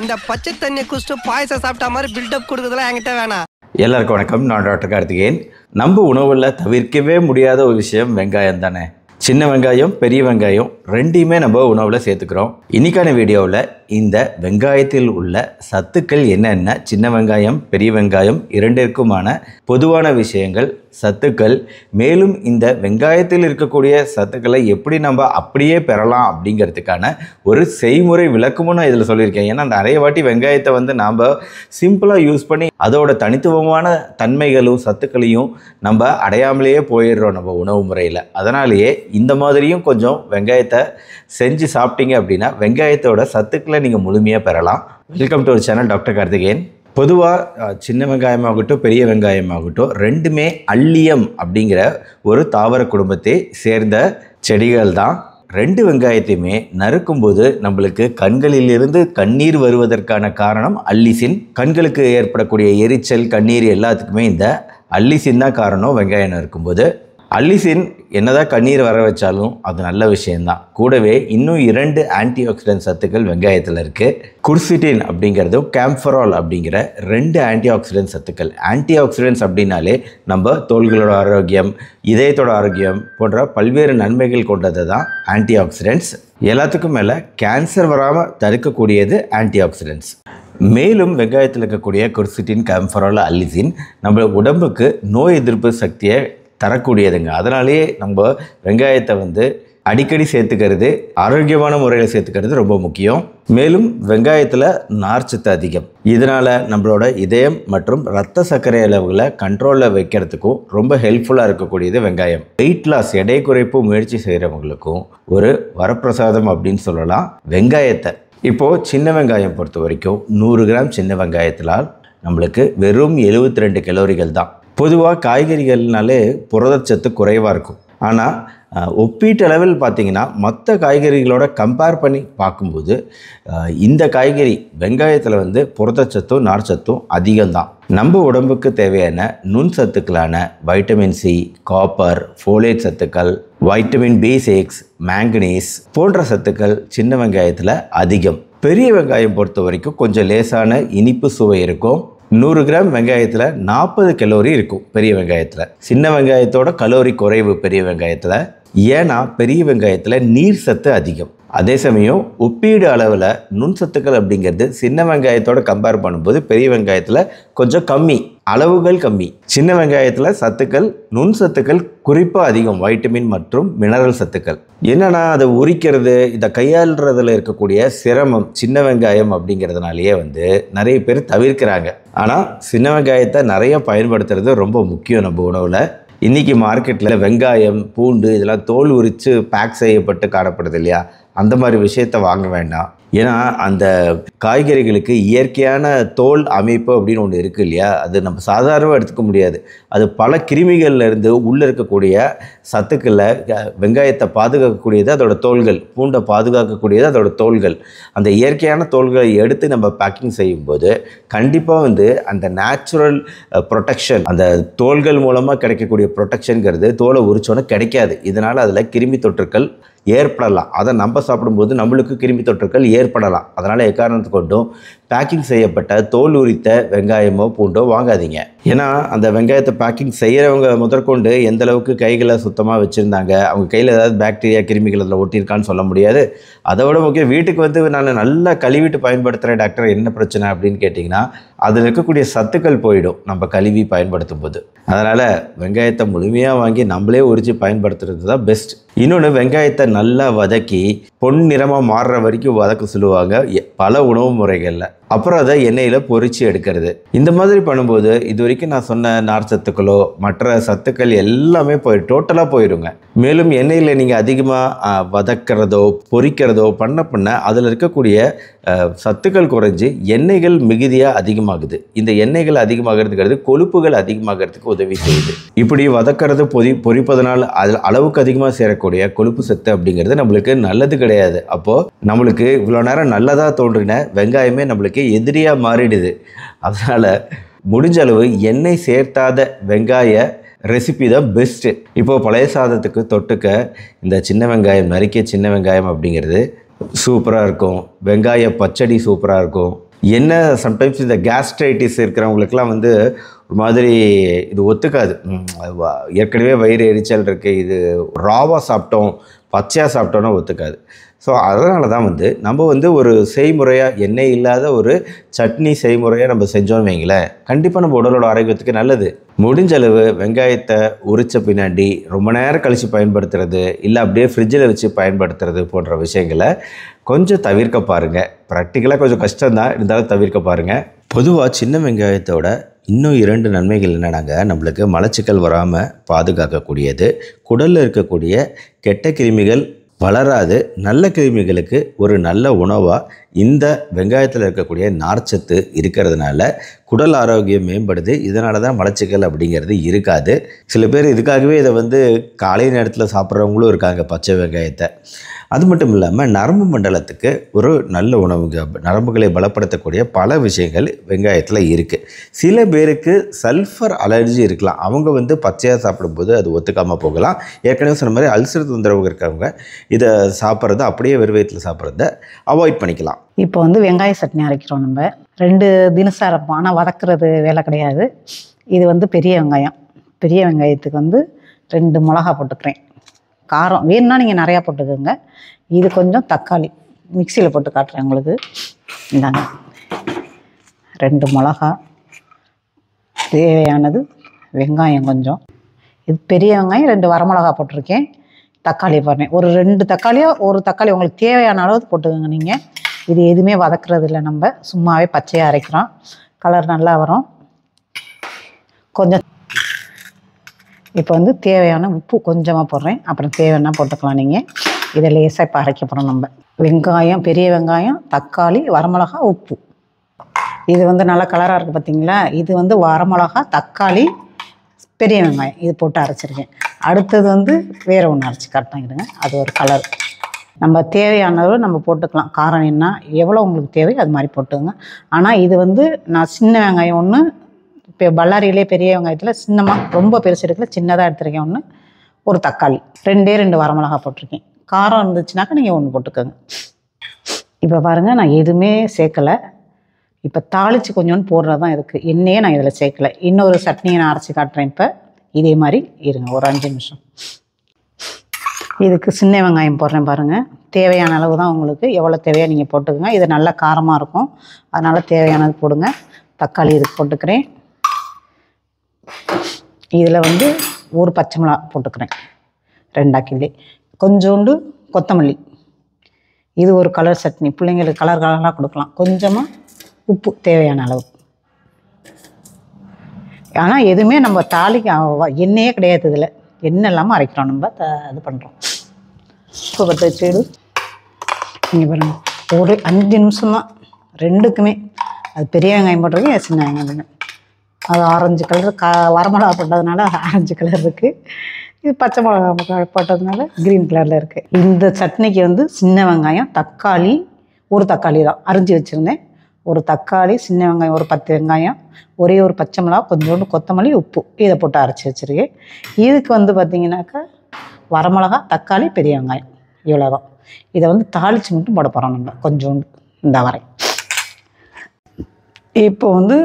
இந்த பச்சை தண்ணியை குடிச்சிட்டு பாயசம் சாப்பிட்ட மாதிரி பில்டப் கொடுக்குறதுலாம் என்கிட்ட வேணாம். எல்லாருக்கும் வணக்கம். நான் டாக்டர் கார்த்திகேயன். நம்ம உணவில் தவிர்க்கவே முடியாத ஒரு விஷயம் வெங்காயம் தானே. சின்ன வெங்காயம், பெரிய வெங்காயம் ரெண்டையுமே நம்ம உணவில் சேர்த்துக்கிறோம். இன்றைக்கான வீடியோவில் இந்த வெங்காயத்தில் உள்ள சத்துக்கள் என்னென்ன, சின்ன வெங்காயம் பெரிய வெங்காயம் இரண்டிற்குமான பொதுவான விஷயங்கள், சத்துக்கள், மேலும் இந்த வெங்காயத்தில் இருக்கக்கூடிய சத்துக்களை எப்படி நம்ம அப்படியே பெறலாம் அப்படிங்கிறதுக்கான ஒரு செய்முறை விளக்கமும் நான் இதில் சொல்லியிருக்கேன். ஏன்னா நிறைய வாட்டி வெங்காயத்தை நாம் சிம்பிளாக யூஸ் பண்ணி அதோட தனித்துவமான தன்மைகளும் சத்துக்களையும் நம்ம அடையாமலேயே போயிடுறோம் நம்ம உணவு முறையில். அதனாலேயே இந்த மாதிரியும் கொஞ்சம் வெங்காயத்தை செஞ்சு சாப்பிட்டீங்க அப்படின்னா வெங்காயத்தோட சத்துக்களை நீங்கள் முழுமையாக பெறலாம். Welcome to our channel doctor Karthikeyan. பொதுவாக சின்ன வெங்காயமாகட்டும் பெரிய வெங்காயமாகட்டும் ரெண்டுமே அல்லியம் அப்படிங்கிற ஒரு தாவர குடும்பத்தை சேர்ந்த செடிகள் தான். ரெண்டு வெங்காயத்தையுமே நறுக்கும்போது நம்மளுக்கு கண்களிலிருந்து கண்ணீர் வருவதற்கான காரணம் அல்லிசின். கண்களுக்கு ஏற்படக்கூடிய எரிச்சல், கண்ணீர் எல்லாத்துக்குமே இந்த அல்லிசின் தான் காரணம். வெங்காயம் நறுக்கும்போது அல்லிசின் என்னதான் கண்ணீர் வர வச்சாலும் அது நல்ல விஷயந்தான். கூடவே இன்னும் 2 ஆன்டி ஆக்சிடென்ட் சத்துக்கள் வெங்காயத்தில் இருக்குது. குர்சிட்டின் அப்படிங்கிறதும் கேம்ஃபரால் அப்படிங்கிற 2 ஆன்டி ஆக்சிடென்ட் சத்துக்கள். ஆன்டி ஆக்சிடென்ட்ஸ் அப்படின்னாலே நம்ம தோள்களோட ஆரோக்கியம், இதயத்தோட ஆரோக்கியம் போன்ற பல்வேறு நன்மைகள் கொண்டது தான் ஆன்டி ஆக்சிடென்ட்ஸ். எல்லாத்துக்கும் மேலே கேன்சர் வராமல் தடுக்கக்கூடியது ஆன்டி ஆக்சிடென்ட்ஸ். மேலும் வெங்காயத்தில் இருக்கக்கூடிய குர்சிட்டின், கேம்ஃபரால், அல்லிசின் நம்ம உடம்புக்கு நோய் எதிர்ப்பு சக்தியை தரக்கூடியதுங்க. அதனாலேயே நம்ம வெங்காயத்தை அடிக்கடி சேர்த்துக்கிறது, ஆரோக்கியமான முறையில் சேர்த்துக்கிறது ரொம்ப முக்கியம். மேலும் வெங்காயத்தில் நார்ச்சத்து அதிகம். இதனால் நம்மளோட இதயம் மற்றும் இரத்த சர்க்கரை அளவுகளை கண்ட்ரோலில் வைக்கிறதுக்கும் ரொம்ப ஹெல்ப்ஃபுல்லாக இருக்கக்கூடியது வெங்காயம். வெயிட் லாஸ், எடை குறைப்பு முயற்சி செய்கிறவங்களுக்கும் ஒரு வரப்பிரசாதம் அப்படின்னு சொல்லலாம் வெங்காயத்தை. இப்போது சின்ன வெங்காயம் பொறுத்த வரைக்கும் 100 கிராம் சின்ன வெங்காயத்தினால் நம்மளுக்கு வெறும் 72 கலோரிகள் தான். பொதுவாக காய்கறிகள்னாலே புரதச்சத்து குறைவாக இருக்கும். ஆனால் ஒப்பீட்டளவில் பார்த்திங்கன்னா மற்ற காய்கறிகளோட கம்பேர் பண்ணி பார்க்கும்போது இந்த காய்கறி வெங்காயத்தில் புரதச்சத்தும் நார்ச்சத்தும் அதிகம்தான். நம்ம உடம்புக்கு தேவையான நுண் சத்துக்களான வைட்டமின் சி, காப்பர், ஃபோலேட் சத்துக்கள், வைட்டமின் B6, மேங்கனீஸ் போன்ற சத்துக்கள் சின்ன வெங்காயத்தில் அதிகம். பெரிய வெங்காயம் பொறுத்த வரைக்கும் கொஞ்சம் லேசான இனிப்பு சுவை இருக்கும். 100 கிராம் வெங்காயத்தில் 40 கலோரி இருக்கும் பெரிய வெங்காயத்தில். சின்ன வெங்காயத்தோட கலோரி குறைவு பெரிய வெங்காயத்தில். ஏன்னா பெரிய வெங்காயத்தில் நீர் சத்து அதிகம். அதே சமயம் ஒப்பீடு அளவில் நுண் சத்துக்கள் அப்படிங்கிறது சின்ன வெங்காயத்தோட கம்பேர் பண்ணும்போது பெரிய வெங்காயத்தில் கொஞ்சம் கம்மி, அளவுகள் கம்மி. சின்ன வெங்காயத்தில் சத்துக்கள், நுண் சத்துக்கள் குறிப்பாக அதிகம், வைட்டமின் மற்றும் மினரல் சத்துக்கள். என்னன்னா அதை உரிக்கிறது, இதை கையாளுறதுல இருக்கக்கூடிய சிரமம் சின்ன வெங்காயம் அப்படிங்கிறதுனாலேயே நிறைய பேர் தவிர்க்கிறாங்க. ஆனால் சின்ன வெங்காயத்தை நிறைய பயன்படுத்துறது ரொம்ப முக்கியம் நம்ம உணவில். இன்றைக்கி மார்க்கெட்டில் வெங்காயம், பூண்டு இதெல்லாம் தோல் உரித்து பேக் செய்யப்பட்டு காணப்படுது இல்லையா, அந்த மாதிரி விஷயத்தை வாங்க வேண்டாம். ஏன்னா அந்த காய்கறிகளுக்கு இயற்கையான தோல் அமைப்பு அப்படின்னு ஒன்று இருக்குது இல்லையா, அது நம்ம சாதாரணமாக எடுத்துக்க முடியாது. அது பல கிருமிகள்லேருந்து உள்ளே இருக்கக்கூடிய சத்துக்களை, வெங்காயத்தை பாதுகாக்கக்கூடியது அதோட தோள்கள், பூண்டை பாதுகாக்கக்கூடியது அதோட தோள்கள். அந்த இயற்கையான தோள்களை எடுத்து நம்ம பேக்கிங் செய்யும்போது கண்டிப்பாக அந்த நேச்சுரல் ப்ரொடெக்ஷன், அந்த தோள்கள் மூலமாக கிடைக்கக்கூடிய ப்ரொடெக்ஷனுங்கிறது தோலை உரிச்சோன்னு கிடைக்காது. இதனால் அதில் கிருமி தொற்றுக்கள் ஏற்படலாம். அதை நம்ம சாப்பிடும்போது நம்மளுக்கு கிருமி தொற்றுக்கள் ஏற்படலாம். அதனால் எக்காரணத்து கொண்டும் பேக்கிங் செய்யப்பட்ட தோல் உரித்த வெங்காயமோ பூண்டோ வாங்காதீங்க. ஏன்னா அந்த வெங்காயத்தை பேக்கிங் செய்கிறவங்க முதற்கொண்டு எந்த அளவுக்கு கைகளை சுத்தமாக வச்சுருந்தாங்க, அவங்க கையில் ஏதாவது பாக்டீரியா கிருமிகள் அதில் ஒட்டியிருக்கான்னு சொல்ல முடியாது. அதை விட முக்கியம், வீட்டுக்கு நான் நல்லா கழுவிட்டு பயன்படுத்துகிறேன் டாக்டர், என்ன பிரச்சனை அப்படின்னு கேட்டிங்கன்னா அதில் இருக்கக்கூடிய சத்துக்கள் போயிடும் நம்ம கழுவி பயன்படுத்தும் போது. அதனால் வெங்காயத்தை முழுமையாக வாங்கி நம்மளே உரித்து பயன்படுத்துறது தான் பெஸ்ட். இன்னொன்று, வெங்காயத்தை நல்லா வதக்கி பொன்னிறமாக மாறுற வரைக்கும் வதக்க சொல்லுவாங்க பல உணவு முறைகளில். அப்புறம் அதை எண்ணெயில் பொரித்து எடுக்கிறது. இந்த மாதிரி பண்ணும்போது இது வரைக்கும் நான் சொன்ன நார் சத்துக்களோ மற்ற சத்துக்கள் எல்லாமே டோட்டலாக போயிடுங்க. மேலும் எண்ணெயில் நீங்கள் அதிகமாக வதக்கிறதோ பொரிக்கிறதோ பண்ண அதில் இருக்கக்கூடிய சத்துக்கள் குறைஞ்சி எண்ணெய்கள் மிகுதியாக அதிகமாகுது. இந்த எண்ணெய்கள் அதிகமாகிறதுங்கிறது கொழுப்புகள் அதிகமாகிறதுக்கு உதவி செய்யுது. இப்படி வதக்கிறது பொரிப்பதனால் அதில் அளவுக்கு அதிகமாக சேரக்கூடிய கொழுப்பு சத்து அப்படிங்கிறது நம்மளுக்கு நல்லது கிடையாது. அப்போது நம்மளுக்கு இவ்வளோ நேரம் நல்லதாக தோன்றின வெங்காயமே நம்மளுக்கு எதிரியாக மாறிடுது. அதனால் முடிஞ்ச அளவு எண்ணெய் சேர்த்தாத வெங்காய ரெசிபி தான் பெஸ்ட்டு. இப்போது பழைய சாதத்துக்கு தொட்டுக்க இந்த சின்ன வெங்காயம், நறுக்கிய சின்ன வெங்காயம் அப்படிங்கிறது சூப்பராக இருக்கும். வெங்காய பச்சடி சூப்பராக இருக்கும். என்ன சம்டைம்ஸ் இந்த கேஸ்ட்ரைட்டிஸ் இருக்கிறவங்களுக்குலாம் வந்து ஒரு மாதிரி இது ஒத்துக்காது. ஏற்கனவே வயிறு எரிச்சல் இருக்குது, இது ராவாக சாப்பிட்டோம் பச்சையாக சாப்பிட்டோன்னா ஒத்துக்காது. ஸோ அதனால தான் வந்து நம்ம வந்து ஒரு செய்முறையாக எண்ணெய் இல்லாத ஒரு சட்னி செய்முறையாக நம்ம செஞ்சோன்னு வைங்களேன், கண்டிப்பாக நம்ம உடலோட ஆரோக்கியத்துக்கு நல்லது. முடிஞ்ச அளவு வெங்காயத்தை உரித்த பின்னாடி ரொம்ப நேரம் கழித்து பயன்படுத்துறது, இல்லை அப்படியே ஃப்ரிட்ஜில் வச்சு பயன்படுத்துறது போன்ற விஷயங்களை கொஞ்சம் தவிர்க்க பாருங்கள். ப்ராக்டிக்கலாக கொஞ்சம் கஷ்டம்தான், இருந்தாலும் தவிர்க்க பாருங்கள். பொதுவாக சின்ன வெங்காயத்தோட இன்னும் 2 நன்மைகள் என்னன்னாங்க, நம்மளுக்கு மலச்சிக்கல் வராமல் பாதுகாக்கக்கூடியது, குடலில் இருக்கக்கூடிய கெட்ட கிருமிகள் வளராது, நல்ல கிருமிகளுக்கு ஒரு நல்ல உணவாக இந்த வெங்காயத்தில் இருக்கக்கூடிய நார்ச்சத்து இருக்கிறதுனால குடல் ஆரோக்கியம் மேம்படுது. இதனால தான் மலச்சிக்கல் அப்படிங்கிறது இருக்காது. சில பேர் இதுக்காகவே இதை வந்து காலை நேரத்தில் சாப்பிட்றவங்களும் இருக்காங்க, பச்சை வெங்காயத்தை. அது மட்டும் இல்லாமல் நரம்பு மண்டலத்துக்கு ஒரு நல்ல உணவுங்க. நரம்புகளை பலப்படுத்தக்கூடிய பல விஷயங்கள் வெங்காயத்தில் இருக்குது. சில பேருக்கு சல்ஃபர் அலர்ஜி இருக்கலாம், அவங்க வந்து பச்சையாக சாப்பிடும்போது அது ஒத்துக்காமல் போகலாம். ஏற்கனவே சொன்ன மாதிரி அல்சர் தொந்தரவு இருக்கவங்க இதை சாப்பிட்றத அப்படியே வெறும் வயிற்றில் சாப்பிட்றத அவாய்ட் பண்ணிக்கலாம். இப்போ வந்து வெங்காய சட்னி அரைக்கிறோம். நம்ம 2 தினசாக அரைப்போம், ஆனால் வதக்குறது வேலை கிடையாது. இது வந்து பெரிய வெங்காயம். பெரிய வெங்காயத்துக்கு வந்து 2 மிளகா போட்டுக்கிறேன். காரம் வேணும்னா நீங்கள் நிறையா போட்டுக்கோங்க. இது கொஞ்சம் தக்காளி மிக்சியில் போட்டு காட்டுறேன் உங்களுக்கு. இந்தாங்க 2 மிளகா, தேவையானது வெங்காயம் கொஞ்சம். இது பெரிய வெங்காயம் 2 வரமிளகா போட்டிருக்கேன். தக்காளி போடுறேன். ஒரு 2 தக்காளியோ ஒரு தக்காளி உங்களுக்கு தேவையான அளவு போட்டுக்கோங்க நீங்கள். இது எதுவுமே வதக்குறது இல்லை, நம்ம சும்மாவே பச்சையாக அரைக்கிறோம். கலர் நல்லா வரும். கொஞ்சம் இப்போ வந்து தேவையான உப்பு கொஞ்சமாக போடுறேன், அப்புறம் தேவைன்னா போட்டுக்கலாம் நீங்கள். இதை லேசாக இப்போ அரைக்க போகிறோம் நம்ம. வெங்காயம், பெரிய வெங்காயம், தக்காளி, வரமிளகா, உப்பு. இது வந்து நல்லா கலராக இருக்குது பார்த்தீங்களா. இது வந்து வரமிளகா, தக்காளி, பெரிய வெங்காயம் இது போட்டு அரைச்சிருக்கேன். அடுத்தது வந்து வேறு ஒன்று அரைச்சி காட்டினாங்க, அது ஒரு கலர். நம்ம தேவையானது நம்ம போட்டுக்கலாம். காரம் என்ன எவ்வளோ உங்களுக்கு தேவை அது மாதிரி போட்டுக்கோங்க. ஆனால் இது வந்து நான் சின்ன வெங்காயம் ஒன்று, இப்போ பல்லாரியிலே பெரிய வெங்காயத்தில் சின்னமாக ரொம்ப பெருசு எடுக்கல, சின்னதாக எடுத்துருக்கேன் ஒன்று. ஒரு தக்காளி, 2 வரமிளகா போட்டிருக்கேன். காரம் இருந்துச்சுனாக்கா நீங்கள் 1 போட்டுக்கோங்க. இப்போ பாருங்கள், நான் எதுவுமே சேர்க்கலை. இப்போ தாளித்து கொஞ்சோன்னு போடுறது தான் இருக்குது. எண்ணெயே நான் இதில் சேர்க்கலை. இன்னொரு சட்னியை நான் அரைச்சி காட்டுறேன். இப்போ இதே மாதிரி இருங்க ஒரு 5 நிமிஷம். இதுக்கு சின்ன வெங்காயம் போடுறேன் பாருங்கள். தேவையான அளவு தான் உங்களுக்கு, எவ்வளோ தேவையோ நீங்கள் போட்டுக்கோங்க. இது நல்லா காரமாக இருக்கும், அதனால் தேவையானது போடுங்க. தக்காளி இதுக்கு போட்டுக்கிறேன். இதில் வந்து ஒரு பச்சை மிளகா போட்டுக்கிறேன், 2 கிள்ளி. கொஞ்சோண்டு கொத்தமல்லி. இது ஒரு கலர் சட்னி, பிள்ளைங்களுக்கு கலராக கொடுக்கலாம். கொஞ்சமாக உப்பு தேவையான அளவு. ஆனால் எதுவுமே நம்ம தாளிக்க எண்ணெயே கிடையாது, இதில் எண்ணெய் இல்லாமல் அரைக்கிறோம். நம்ம இது பண்ணுறோம். உப்பு பற்ற வச்சுடு. நீங்கள் பாருங்கள், ஒரு 5 நிமிஷம் தான் 2க்குமே. அது பெரிய வெங்காயம் போட்டிருக்கேன், சின்ன வெங்காயம். அது ஆரஞ்சு கலர், வரமிளகா போட்டதுனால ஆரஞ்சு கலர் இருக்குது. இது பச்சை மிளகா போட்டதுனால க்ரீன் கலரில் இருக்குது. இந்த சட்னிக்கு வந்து சின்ன வெங்காயம், தக்காளி, ஒரு தக்காளி தான் அரிஞ்சு வச்சுருந்தேன். ஒரு தக்காளி, சின்ன வெங்காயம் ஒரு 10 வெங்காயம், ஒரே ஒரு பச்சை மிளகா, கொஞ்சோண்டு கொத்தமல்லி, உப்பு, இதை போட்டு அரைச்சி வச்சுருக்கேன். இதுக்கு வந்து பார்த்திங்கனாக்கா வரமிளகா, தக்காளி, பெரிய வெங்காயம், இவ்வளோ தான். இதை வந்து தாளித்து மட்டும் போட போகிறோம் நம்ம கொஞ்சோண்டு. இந்த வரை இப்போ வந்து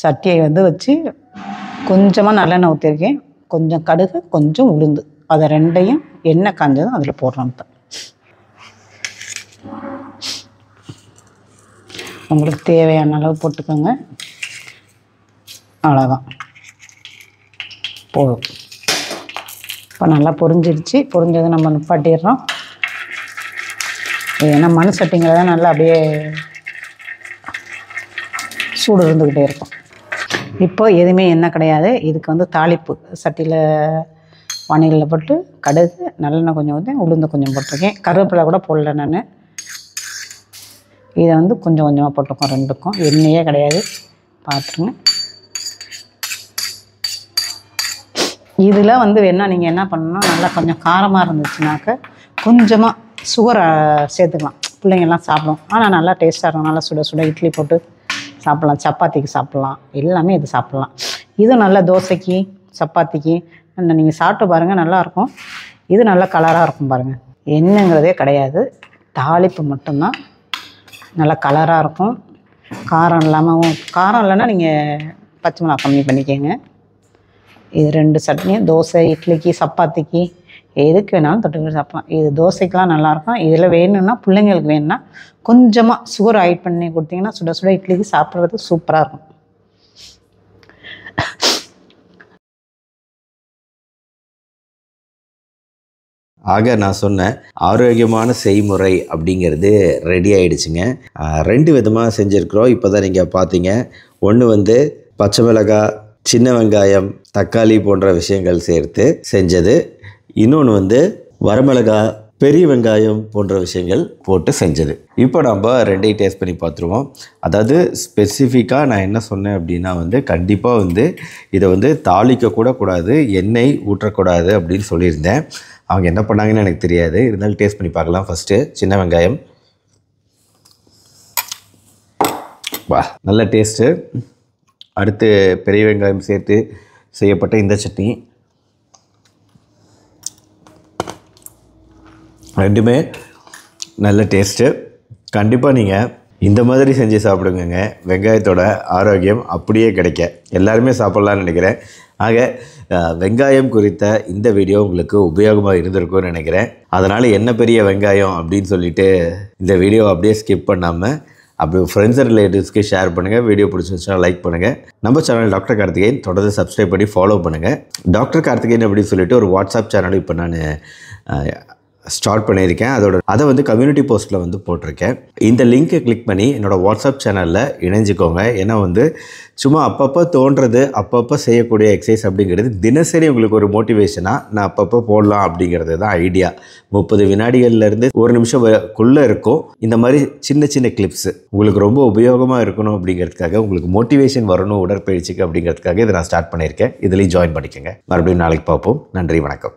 சட்டியை வந்து வச்சு கொஞ்சமாக நல்லெண்ணெய் ஊற்றிருக்கேன். கொஞ்சம் கடுகு, கொஞ்சம் உளுந்து, அதை 2ஐயும் எண்ணெய் காஞ்சதும் அதில் போடுறோம். இப்போ உங்களுக்கு தேவையான அளவு போட்டுக்கோங்க. அவ்வளோதான், போதும். இப்போ நல்லா பொரிஞ்சிடுச்சு. பொரிஞ்சதை நம்ம நிப்பாட்டிடுறோம். ஏன்னா மண் சட்டிங்கிறத நல்லா அப்படியே சூடு இருந்துக்கிட்டே இருக்கும். இப்போ எதுவுமே எண்ணெய் கிடையாது. இதுக்கு வந்து தாளிப்பு சட்டியில் வானிலையில் போட்டு கடுகு, நல்லெண்ணெய் கொஞ்சம் ஊற்றி, உளுந்து கொஞ்சம் போட்டிருக்கேன். கருவேப்பிலை கூட போடல நான். இதை வந்து கொஞ்சம் கொஞ்சமாக போட்டிருக்கோம் 2க்கும். எண்ணெயே கிடையாது, பார்த்துருங்க. இதில் வந்து வேணால் நீங்கள் என்ன பண்ணணும், நல்லா கொஞ்சம் காரமாக இருந்துச்சுனாக்க கொஞ்சமாக சுகரை சேர்த்துக்கலாம். பிள்ளைங்கள்லாம் சாப்பிடும். ஆனால் நல்லா டேஸ்ட்டாக இருக்கும். நல்லா சுட சுட இட்லி போட்டு சாப்பிட்லாம், சப்பாத்திக்கு சாப்பிட்லாம், எல்லாமே இது சாப்பிட்லாம். இது நல்லா தோசைக்கு, சப்பாத்திக்கு நீங்கள் சாப்பிட்டு பாருங்கள், நல்லாயிருக்கும். இது நல்லா கலராக இருக்கும் பாருங்கள். எண்ணெய்ங்கிறதே கிடையாது, தாளிப்பு மட்டும்தான். நல்லா கலராக இருக்கும். காரம் இல்லைன்னா நீங்கள் பச்சை மிளகா கம்மி பண்ணிக்கோங்க. இது 2 சட்னியும் தோசை, இட்லிக்கு, சப்பாத்திக்கு எதுக்கு வேணாலும் தொட்டுக்கிட்டு சாப்பிடலாம். இது தோசைக்கெலாம் நல்லாயிருக்கும். இதில் வேணும்னா பிள்ளைங்களுக்கு வேணும்னா கொஞ்சமாக சுகர் ஆட் பண்ணி கொடுத்தீங்கன்னா சுட சுட இட்லிக்கு சாப்பிட்றது சூப்பராக இருக்கும். ஆக நான் சொன்ன ஆரோக்கியமான செய்முறை அப்படிங்கிறது ரெடி ஆகிடுச்சுங்க. 2 விதமாக செஞ்சுருக்குறோம். இப்போ தான் நீங்கள் பார்த்தீங்க. ஒன்று வந்து பச்சை மிளகாய், சின்ன வெங்காயம், தக்காளி போன்ற விஷயங்கள் சேர்த்து செஞ்சது. இன்னொன்று வந்து வரமிளகாய், பெரிய வெங்காயம் போன்ற விஷயங்கள் போட்டு செஞ்சது. இப்போ நம்ம 2ஐயும் டேஸ்ட் பண்ணி பார்த்துருவோம். அதாவது ஸ்பெசிஃபிக்காக நான் என்ன சொன்னேன் அப்படின்னா வந்து கண்டிப்பாக வந்து இதை வந்து தாளிக்க கூட கூடாது, எண்ணெய் ஊற்றக்கூடாது அப்படின்னு சொல்லியிருந்தேன். அவங்க என்ன பண்ணாங்கன்னு எனக்கு தெரியாது. இருந்தாலும் டேஸ்ட் பண்ணி பார்க்கலாம். ஃபஸ்ட்டு சின்ன வெங்காயம். வா, நல்ல டேஸ்ட்டு. அடுத்து பெரிய வெங்காயம் சேர்த்து செய்யப்பட்ட இந்த சட்னி. ரெண்டுமே நல்ல டேஸ்ட்டு. கண்டிப்பாக நீங்கள் இந்த மாதிரி செஞ்சு சாப்பிடுங்க. வெங்காயத்தோட ஆரோக்கியம் அப்படியே கிடைக்க எல்லாருமே சாப்பிட்லான்னு நினைக்கிறேன். ஆக வெங்காயம் குறித்த இந்த வீடியோ உங்களுக்கு உபயோகமாக இருந்திருக்கும்னு நினைக்கிறேன். அதனால் என்ன பெரிய வெங்காயம் அப்படின்னு சொல்லிட்டு இந்த வீடியோவை அப்படியே ஸ்கிப் பண்ணாமல் அப்படி ஃப்ரெண்ட்ஸ் அண்ட் ரிலேட்டிவ்ஸ்க்கு ஷேர் பண்ணுங்கள். வீடியோ பிடிச்சிருந்துச்சுன்னா லைக் பண்ணுங்கள். நம்ம சேனல் டாக்டர் கார்த்திகேயன் தொடர்ந்து சப்ஸ்கிரைப் பண்ணி ஃபாலோ பண்ணுங்கள். டாக்டர் கார்த்திகேயன் அப்படின்னு சொல்லிட்டு ஒரு வாட்ஸ்அப் சேனலும் இப்போ நான் ஸ்டார்ட் பண்ணியிருக்கேன். அதை வந்து கம்யூனிட்டி போஸ்ட்டில் வந்து போட்டிருக்கேன். இந்த லிங்க்கை கிளிக் பண்ணி என்னோடய வாட்ஸ்அப் சேனலில் இணைஞ்சிக்கோங்க. ஏன்னா வந்து சும்மா அப்பப்போ தோன்றது, அப்பப்போ செய்யக்கூடிய எக்ஸசைஸ் அப்படிங்கிறது தினசரி உங்களுக்கு ஒரு மோட்டிவேஷனாக நான் அப்பப்போ போடலாம் அப்படிங்கிறது தான் ஐடியா. 30 வினாடிகள்லேருந்து 1 நிமிஷம்குள்ளே இருக்கும். இந்த மாதிரி சின்ன சின்ன கிளிப்ஸு உங்களுக்கு ரொம்ப உபயோகமாக இருக்கணும் அப்படிங்கிறதுக்காக, உங்களுக்கு மோட்டிவேஷன் வரணும் உடற்பயிற்சிக்கு அப்படிங்கிறதுக்காக இதை நான் ஸ்டார்ட் பண்ணியிருக்கேன். இதுலேயும் ஜாயின் பண்ணிக்கோங்க. மறுபடியும் நாளைக்கு பார்ப்போம். நன்றி, வணக்கம்.